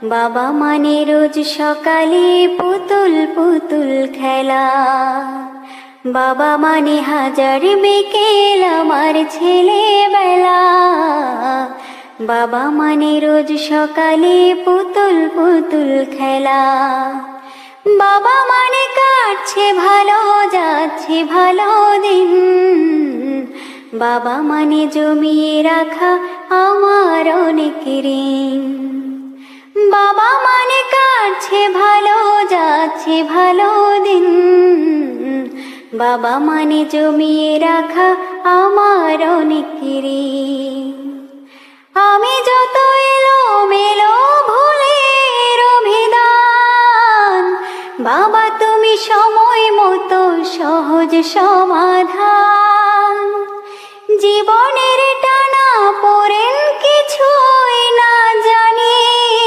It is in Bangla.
বাবা মানে রোজ সকালে পুতুল পুতুল খেলা, বাবা মানে হাজার বিকেল আমার ছেলেবেলা। বাবা মানে রোজ সকালে পুতুল পুতুল খেলা, বাবা মানে কাটছে ভালো যাচ্ছে ভালো দিন, বাবা মানে জমিয়ে রাখা আমার অনেক ঋণ। বাবা মানে কাটছে ভালো যাচ্ছে ভালো দিন, বাবা মানে জমিয়ে রাখা আমার অনেক ঋণ। আমি যত এলোমেলো ভুলের অভিধান, বাবা তুমি সময় মতো সহজ সমাধান। জীবনের